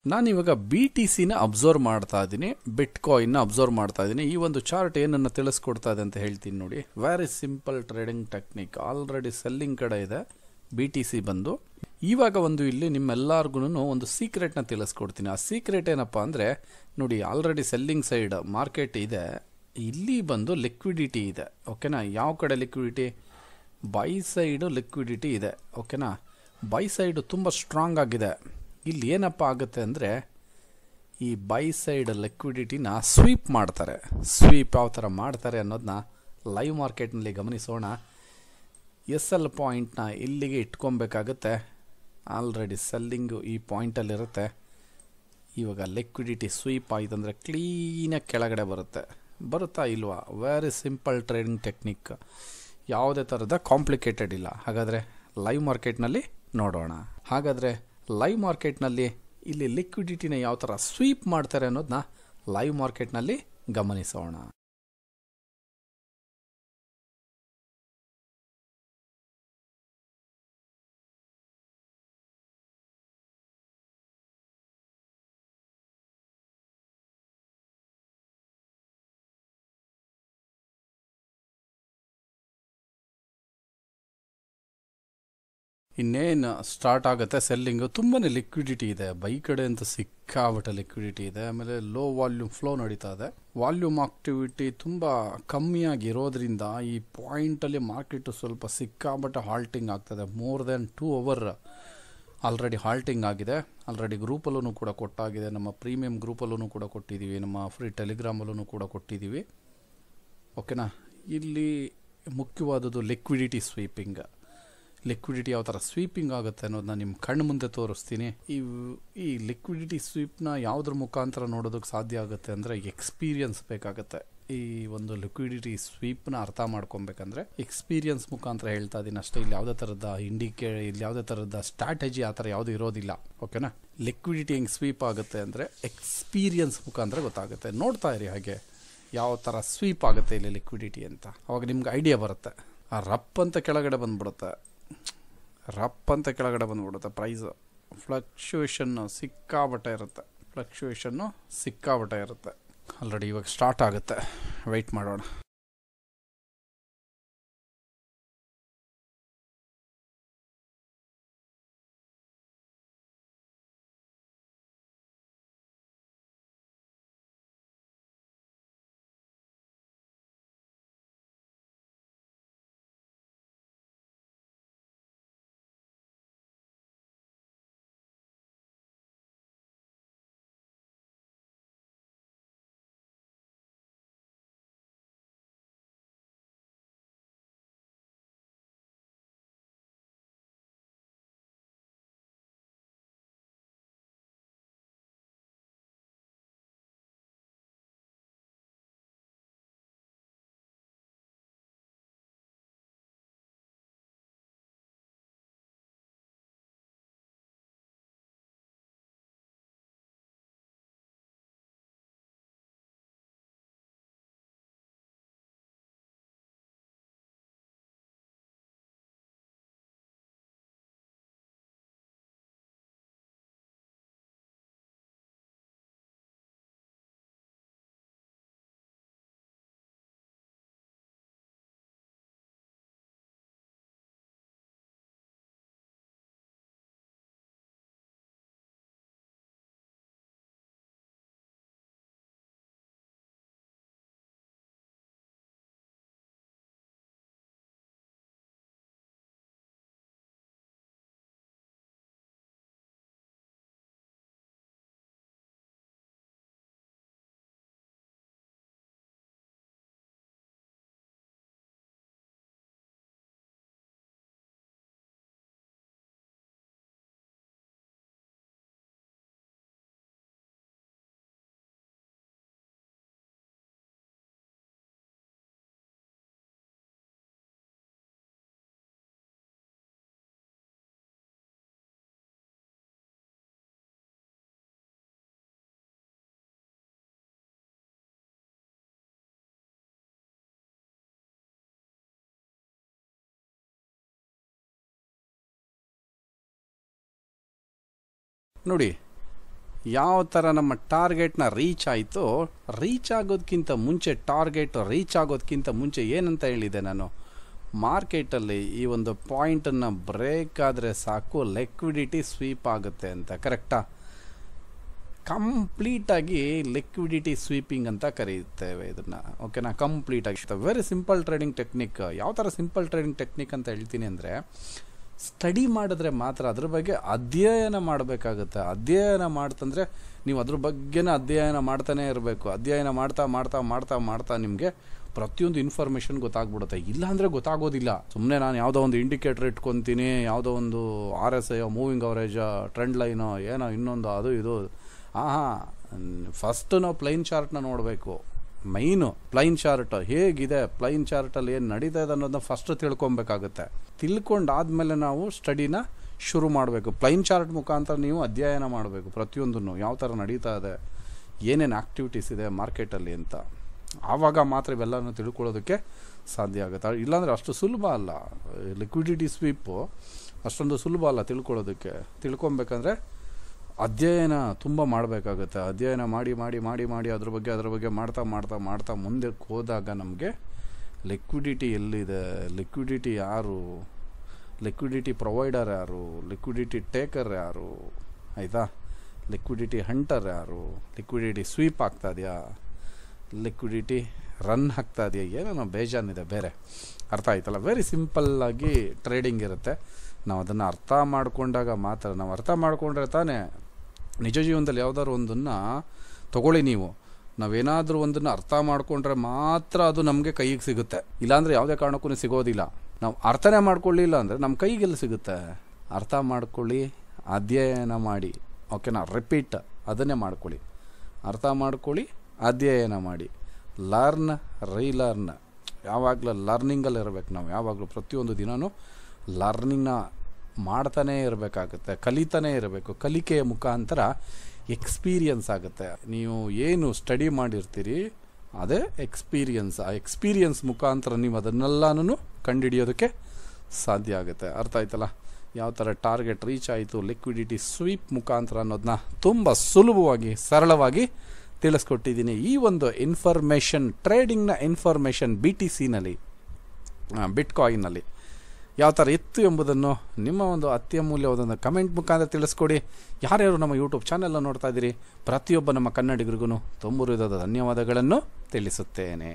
ನಾನಿವಾಗ B T ಸಿನ observe ಮಾಡ್ತಾ ಇದ್ದೀನಿ, ಬಿಟ್ ಕಾಯಿನ್ನ ಅಬ್ಸರ್ವ್ ಮಾಡ್ತಾ ಇದ್ದೀನಿ. ಈ ಒಂದು ಚಾರ್ಟ್ ಏನನ್ನು ತಿಳಿಸ್ಕೊಡ್ತಾ ಇದೆ ಅಂತ ಹೇಳ್ತೀನಿ ನೋಡಿ. Very simple trading technique. Already selling ಕಡೆ ಇದೆ ಬಿ ಟಿ ಸಿ ಬಂದು. ಇವಾಗ ಒಂದು ಇಲ್ಲಿ ನಿಮ್ಮೆಲ್ಲರಿಗೂ ಒಂದು ಸೀಕ್ರೆಟ್ನ ತಿಳಿಸ್ಕೊಡ್ತೀನಿ. ಆ ಸೀಕ್ರೆಟ್ ಏನಪ್ಪ ಅಂದರೆ ನೋಡಿ, ಆಲ್ರೆಡಿ ಸೆಲ್ಲಿಂಗ್ ಸೈಡ್ ಮಾರ್ಕೆಟ್ ಇದೆ, ಇಲ್ಲಿ ಬಂದು ಲಿಕ್ವಿಡಿಟಿ ಇದೆ. ಓಕೆನಾ? ಯಾವ ಕಡೆ ಲಿಕ್ವಿಡಿಟಿ? ಬೈ ಸೈಡು ಲಿಕ್ವಿಡಿಟಿ ಇದೆ. ಓಕೆನಾ? ಬೈ ಸೈಡು ತುಂಬ ಸ್ಟ್ರಾಂಗ್ ಆಗಿದೆ. ಇಲ್ಲಿ ಏನಪ್ಪ ಆಗುತ್ತೆ ಅಂದರೆ ಈ ಬೈ ಸೈಡ್ ಲಿಕ್ವಿಡಿಟಿನ ಸ್ವೀಪ್ ಮಾಡ್ತಾರೆ. ಸ್ವೀಪ್ ಯಾವ ಥರ ಮಾಡ್ತಾರೆ ಅನ್ನೋದನ್ನ ಲೈವ್ ಮಾರ್ಕೆಟ್ನಲ್ಲಿ ಗಮನಿಸೋಣ. ಎಸ್ ಎಲ್ ಪಾಯಿಂಟ್ನ ಇಲ್ಲಿಗೆ ಇಟ್ಕೊಬೇಕಾಗತ್ತೆ. ಆಲ್ರೆಡಿ ಸೆಲ್ಲಿಂಗು ಈ ಪಾಯಿಂಟಲ್ಲಿರುತ್ತೆ. ಇವಾಗ ಲಿಕ್ವಿಡಿಟಿ ಸ್ವೀಪ್ ಆಯಿತು ಅಂದರೆ ಕ್ಲೀನಾಗಿ ಕೆಳಗಡೆ ಬರುತ್ತಾ ಇಲ್ವಾ? ವೆರಿ ಸಿಂಪಲ್ ಟ್ರೇಡಿಂಗ್ ಟೆಕ್ನಿಕ್, ಯಾವುದೇ ಥರದ ಕಾಂಪ್ಲಿಕೇಟೆಡ್ ಇಲ್ಲ. ಹಾಗಾದರೆ ಲೈವ್ ಮಾರ್ಕೆಟ್ನಲ್ಲಿ ನೋಡೋಣ. ಹಾಗಾದರೆ ಲೈವ್ ಮಾರ್ಕೆಟ್ನಲ್ಲಿ ಇಲ್ಲಿ ಲಿಕ್ವಿಡಿಟಿನ ಯಾವ ಥರ ಸ್ವೀಪ್ ಮಾಡ್ತಾರೆ ಅನ್ನೋದನ್ನ ಲೈವ್ ಮಾರ್ಕೆಟ್ನಲ್ಲಿ ಗಮನಿಸೋಣ. ಇನ್ನೇನು ಸ್ಟಾರ್ಟ್ ಆಗುತ್ತೆ ಸೆಲ್ಲಿಂಗು. ತುಂಬಾ ಲಿಕ್ವಿಡಿಟಿ ಇದೆ ಬೈ ಕಡೆ ಅಂತ, ಸಿಕ್ಕಾಬಟ್ಟೆ ಲಿಕ್ವಿಡಿಟಿ ಇದೆ. ಆಮೇಲೆ ಲೋ ವಾಲ್ಯೂಮ್ ಫ್ಲೋ ನಡೀತಾ ಇದೆ. ವಾಲ್ಯೂಮ್ ಆಕ್ಟಿವಿಟಿ ತುಂಬ ಕಮ್ಮಿಯಾಗಿರೋದ್ರಿಂದ ಈ ಪಾಯಿಂಟಲ್ಲಿ ಮಾರ್ಕೆಟು ಸ್ವಲ್ಪ ಸಿಕ್ಕಾಬಟ್ಟೆ ಹಾಲ್ಟಿಂಗ್ ಆಗ್ತದೆ. More than 2 hour already halting ಆಗಿದೆ. ಆಲ್ರೆಡಿ ಗ್ರೂಪಲ್ಲೂ ಕೂಡ ಕೊಟ್ಟಾಗಿದೆ. ನಮ್ಮ ಪ್ರೀಮಿಯಂ ಗ್ರೂಪಲ್ಲೂ ಕೂಡ ಕೊಟ್ಟಿದ್ದೀವಿ, ನಮ್ಮ ಫ್ರೀ ಟೆಲಿಗ್ರಾಮಲ್ಲೂ ಕೂಡ ಕೊಟ್ಟಿದ್ದೀವಿ. ಓಕೆನಾ? ಇಲ್ಲಿ ಮುಖ್ಯವಾದದ್ದು ಲಿಕ್ವಿಡಿಟಿ ಸ್ವೀಪಿಂಗ್. ಲಿಕ್ವಿಡಿಟಿ ಯಾವ ಥರ ಸ್ವೀಪಿಂಗ್ ಆಗುತ್ತೆ ಅನ್ನೋದನ್ನ ನಿಮ್ಮ ಕಣ್ಣು ಮುಂದೆ ತೋರಿಸ್ತೀನಿ. ಈ ಲಿಕ್ವಿಡಿಟಿ ಸ್ವೀಪ್ನ ಯಾವುದ್ರ ಮುಖಾಂತರ ನೋಡೋದಕ್ಕೆ ಸಾಧ್ಯ ಆಗುತ್ತೆ ಅಂದರೆ ಎಕ್ಸ್ಪೀರಿಯನ್ಸ್ ಬೇಕಾಗುತ್ತೆ. ಈ ಒಂದು ಲಿಕ್ವಿಡಿಟಿ ಸ್ವೀಪ್ನ ಅರ್ಥ ಮಾಡ್ಕೊಬೇಕಂದ್ರೆ ಎಕ್ಸ್ಪೀರಿಯನ್ಸ್ ಮುಖಾಂತರ ಹೇಳ್ತಾ ಇದ್ದೀನಿ ಅಷ್ಟೇ. ಇಲ್ಲಿ ಯಾವುದೇ ಥರದ ಇಲ್ಲಿ ಯಾವುದೇ ಥರದ ಸ್ಟ್ರಾಟಜಿ ಆ ಥರ ಯಾವುದೂ ಇರೋದಿಲ್ಲ. ಓಕೆನಾ? ಲಿಕ್ವಿಡಿಟಿ ಹೆಂಗೆ ಸ್ವೀಪ್ ಆಗುತ್ತೆ ಅಂದರೆ ಎಕ್ಸ್ಪೀರಿಯನ್ಸ್ ಮುಖಾಂತರ ಗೊತ್ತಾಗುತ್ತೆ. ನೋಡ್ತಾ ಇರಿ ಹಾಗೆ ಯಾವ ಥರ ಸ್ವೀಪ್ ಆಗುತ್ತೆ ಇಲ್ಲಿ ಲಿಕ್ವಿಡಿಟಿ ಅಂತ. ಅವಾಗ ನಿಮ್ಗೆ ಐಡಿಯಾ ಬರುತ್ತೆ. ಆ ರಪ್ ಅಂತ ಕೆಳಗಡೆ ಬಂದ್ಬಿಡುತ್ತೆ. ಪ್ರೈಸು ಫ್ಲಕ್ಚುಯೇಷನ್ನು ಸಿಕ್ಕಾಬಟ್ಟೆ ಇರುತ್ತೆ. ಆಲ್ರೆಡಿ ಇವಾಗ ಸ್ಟಾರ್ಟ್ ಆಗುತ್ತೆ, ವೆಯ್ಟ್ ಮಾಡೋಣ. ನೋಡಿ, ಯಾವ ಥರ ನಮ್ಮ ಟಾರ್ಗೆಟ್ನ ರೀಚ್ ಆಯಿತು, ರೀಚ್ ಆಗೋದಕ್ಕಿಂತ ಮುಂಚೆ ಟಾರ್ಗೆಟ್ ರೀಚ್ ಆಗೋದಕ್ಕಿಂತ ಮುಂಚೆ ಏನಂತ ಹೇಳಿದೆ ನಾನು, ಮಾರ್ಕೆಟಲ್ಲಿ ಈ ಒಂದು ಪಾಯಿಂಟನ್ನು ಬ್ರೇಕ್ ಆದರೆ ಸಾಕು ಲಿಕ್ವಿಡಿಟಿ ಸ್ವೀಪ್ ಆಗುತ್ತೆ ಅಂತ. ಕರೆಕ್ಟಾ? ಕಂಪ್ಲೀಟಾಗಿ ಲಿಕ್ವಿಡಿಟಿ ಸ್ವೀಪಿಂಗ್ ಅಂತ ಕರೆಯುತ್ತೇವೆ ಇದನ್ನು. ಓಕೆನಾ? ಕಂಪ್ಲೀಟಾಗಿ ವೆರಿ ಸಿಂಪಲ್ ಟ್ರೇಡಿಂಗ್ ಟೆಕ್ನಿಕ್. ಯಾವ ಥರ ಸಿಂಪಲ್ ಟ್ರೇಡಿಂಗ್ ಟೆಕ್ನಿಕ್ ಅಂತ ಹೇಳ್ತೀನಿ ಅಂದರೆ, ಸ್ಟಡಿ ಮಾಡಿದ್ರೆ ಮಾತ್ರ ಅದ್ರ ಬಗ್ಗೆ ಅಧ್ಯಯನ ಮಾಡಬೇಕಾಗುತ್ತೆ. ಅಧ್ಯಯನ ಮಾಡ್ತಂದರೆ ನೀವು ಅದ್ರ ಬಗ್ಗೆನೇ ಅಧ್ಯಯನ ಮಾಡ್ತಾನೆ ಇರಬೇಕು. ಅಧ್ಯಯನ ಮಾಡ್ತಾ ಮಾಡ್ತಾ ಮಾಡ್ತಾ ಮಾಡ್ತಾ ನಿಮಗೆ ಪ್ರತಿಯೊಂದು ಇನ್ಫಾರ್ಮೇಷನ್ ಗೊತ್ತಾಗ್ಬಿಡುತ್ತೆ. ಇಲ್ಲಾಂದರೆ ಗೊತ್ತಾಗೋದಿಲ್ಲ. ಸುಮ್ಮನೆ ನಾನು ಯಾವುದೋ ಒಂದು ಇಂಡಿಕೇಟ್ರ್ ಇಟ್ಕೊತೀನಿ, ಯಾವುದೋ ಒಂದು RSI moving average trend line ಏನೋ ಇನ್ನೊಂದು ಅದು ಇದು. ಫಸ್ಟ್ ನಾವು ಪ್ಲೈನ್ ಚಾರ್ಟ್ನ ನೋಡಬೇಕು. ಮೈನು ಪ್ಲೈನ್ ಚಾರ್ಟ್ ಹೇಗಿದೆ, ಪ್ಲೈನ್ ಚಾರ್ಟಲ್ಲಿ ಏನು ನಡೀತಾ ಇದೆ ಅನ್ನೋದನ್ನ ಫಸ್ಟ್ ತಿಳ್ಕೊಬೇಕಾಗುತ್ತೆ. ತಿಳ್ಕೊಂಡಾದ್ಮೇಲೆ ನಾವು ಸ್ಟಡಿನ ಶುರು ಮಾಡಬೇಕು. ಪ್ಲೈನ್ ಚಾರ್ಟ್ ಮುಖಾಂತರ ನೀವು ಅಧ್ಯಯನ ಮಾಡಬೇಕು ಪ್ರತಿಯೊಂದನ್ನು, ಯಾವ ಥರ ನಡೀತಾ ಇದೆ, ಏನೇನು ಆ್ಯಕ್ಟಿವಿಟೀಸ್ ಇದೆ ಮಾರ್ಕೆಟಲ್ಲಿ ಅಂತ. ಆವಾಗ ಮಾತ್ರ ಇವೆಲ್ಲನೂ ತಿಳ್ಕೊಳ್ಳೋದಕ್ಕೆ ಸಾಧ್ಯ ಆಗುತ್ತೆ. ಇಲ್ಲಾಂದರೆ ಅಷ್ಟು ಸುಲಭ ಅಲ್ಲ. ಲಿಕ್ವಿಡಿಟಿ ಸ್ವೀಪು ಅಷ್ಟೊಂದು ಸುಲಭ ಅಲ್ಲ ತಿಳ್ಕೊಳ್ಳೋದಕ್ಕೆ. ತಿಳ್ಕೊಬೇಕಂದ್ರೆ ಅಧ್ಯಯನ ತುಂಬ ಮಾಡಬೇಕಾಗುತ್ತೆ. ಅಧ್ಯಯನ ಮಾಡಿ ಮಾಡಿ ಮಾಡಿ ಮಾಡಿ ಅದ್ರ ಬಗ್ಗೆ ಮಾಡ್ತಾ ಮಾಡ್ತಾ ಮಾಡ್ತಾ ಮುಂದೆ ಹೋದಾಗ ನಮಗೆ ಲಿಕ್ವಿಡಿಟಿ ಎಲ್ಲಿದೆ, ಲಿಕ್ವಿಡಿಟಿ ಯಾರು, ಲಿಕ್ವಿಡಿಟಿ ಪ್ರೊವೈಡರ್ ಯಾರು, ಲಿಕ್ವಿಡಿಟಿ ಟೇಕರ್ ಯಾರು, ಆಯಿತಾ, ಲಿಕ್ವಿಡಿಟಿ ಹಂಟರ್ ಯಾರು, ಲಿಕ್ವಿಡಿಟಿ ಸ್ವೀಪ್ ಆಗ್ತಾ ಇದೆಯಾ, ಲಿಕ್ವಿಡಿಟಿ ರನ್ ಆಗ್ತಾ ಇದೆಯಾ, ಏನೇನೋ ಬೇಜಾನಿದೆ ಬೇರೆ. ಅರ್ಥ ಆಯ್ತಲ್ಲ? ವೆರಿ ಸಿಂಪಲ್ಲಾಗಿ ಟ್ರೇಡಿಂಗ್ ಇರುತ್ತೆ. ನಾವು ಅದನ್ನು ಅರ್ಥ ಮಾಡಿಕೊಂಡಾಗ ಮಾತ್ರ, ನಾವು ಅರ್ಥ ಮಾಡಿಕೊಂಡ್ರೆ ತಾನೇ ನಿಜ ಜೀವನದಲ್ಲಿ ಯಾವುದಾದ್ರು ಒಂದನ್ನು ತೊಗೊಳ್ಳಿ ನೀವು, ನಾವೇನಾದರೂ ಒಂದನ್ನು ಅರ್ಥ ಮಾಡಿಕೊಂಡ್ರೆ ಮಾತ್ರ ಅದು ನಮಗೆ ಕೈಗೆ ಸಿಗುತ್ತೆ. ಇಲ್ಲಾಂದರೆ ಯಾವುದೇ ಕಾರಣಕ್ಕೂ ಸಿಗೋದಿಲ್ಲ. ನಾವು ಅರ್ಥನೇ ಮಾಡ್ಕೊಳ್ಳಿಲ್ಲ ಅಂದರೆ ನಮ್ಮ ಕೈಗೆಲ್ಲ ಸಿಗುತ್ತೆ. ಅರ್ಥ ಮಾಡ್ಕೊಳ್ಳಿ, ಅಧ್ಯಯನ ಮಾಡಿ. ಓಕೆನಾ? ರಿಪೀಟ್ ಅದನ್ನೇ ಮಾಡ್ಕೊಳ್ಳಿ. ಅರ್ಥ ಮಾಡ್ಕೊಳ್ಳಿ, ಅಧ್ಯಯನ ಮಾಡಿ. Learn, relearn. ಯಾವಾಗಲೂ ಲರ್ನಿಂಗಲ್ಲಿ ಇರಬೇಕು ನಾವು. ಯಾವಾಗಲೂ ಪ್ರತಿಯೊಂದು ದಿನವೂ ಲರ್ನಿಂಗ್ನ ಮಾಡ್ತಾನೇ ಇರಬೇಕಾಗುತ್ತೆ, ಕಲಿತಾನೇ ಇರಬೇಕು. ಕಲಿಕೆಯ ಮುಖಾಂತರ ಎಕ್ಸ್ಪೀರಿಯನ್ಸ್ ಆಗುತ್ತೆ. ನೀವು ಏನು ಸ್ಟಡಿ ಮಾಡಿರ್ತೀರಿ ಅದೇ ಎಕ್ಸ್ಪೀರಿಯನ್ಸ್. ಆ ಎಕ್ಸ್ಪೀರಿಯನ್ಸ್ ಮುಖಾಂತರ ನೀವು ಅದನ್ನೆಲ್ಲನೂ ಕಂಡುಹಿಡಿಯೋದಕ್ಕೆ ಸಾಧ್ಯ ಆಗುತ್ತೆ. ಅರ್ಥ ಆಯ್ತಲ್ಲ? ಯಾವ ಥರ ಟಾರ್ಗೆಟ್ ರೀಚ್ ಆಯಿತು ಲಿಕ್ವಿಡಿಟಿ ಸ್ವೀಪ್ ಮುಖಾಂತರ ಅನ್ನೋದನ್ನ ತುಂಬ ಸುಲಭವಾಗಿ ಸರಳವಾಗಿ ತಿಳಿಸ್ಕೊಟ್ಟಿದ್ದೀನಿ. ಈ ಒಂದು ಇನ್ಫಾರ್ಮೇಷನ್, ಟ್ರೇಡಿಂಗ್ನ ಇನ್ಫಾರ್ಮೇಷನ್ BTCನಲ್ಲಿ, ಬಿಟ್ಕಾಯಿನಲ್ಲಿ ಯಾವ ಥರ ಇತ್ತು ಎಂಬುದನ್ನು ನಿಮ್ಮ ಒಂದು ಅತ್ಯಮೂಲ್ಯವಾದ ಕಮೆಂಟ್ ಮುಖಾಂತರ ತಿಳಿಸ್ಕೊಡಿ. ಯಾರ್ಯಾರು ನಮ್ಮ ಯೂಟ್ಯೂಬ್ ಚಾನೆಲ್ ನೋಡ್ತಾ ಇದ್ದೀರಿ, ಪ್ರತಿಯೊಬ್ಬ ನಮ್ಮ ಕನ್ನಡಿಗರಿಗೂ ತುಂಬ ಹೃದಯದ ಧನ್ಯವಾದಗಳನ್ನು ತಿಳಿಸುತ್ತೇನೆ.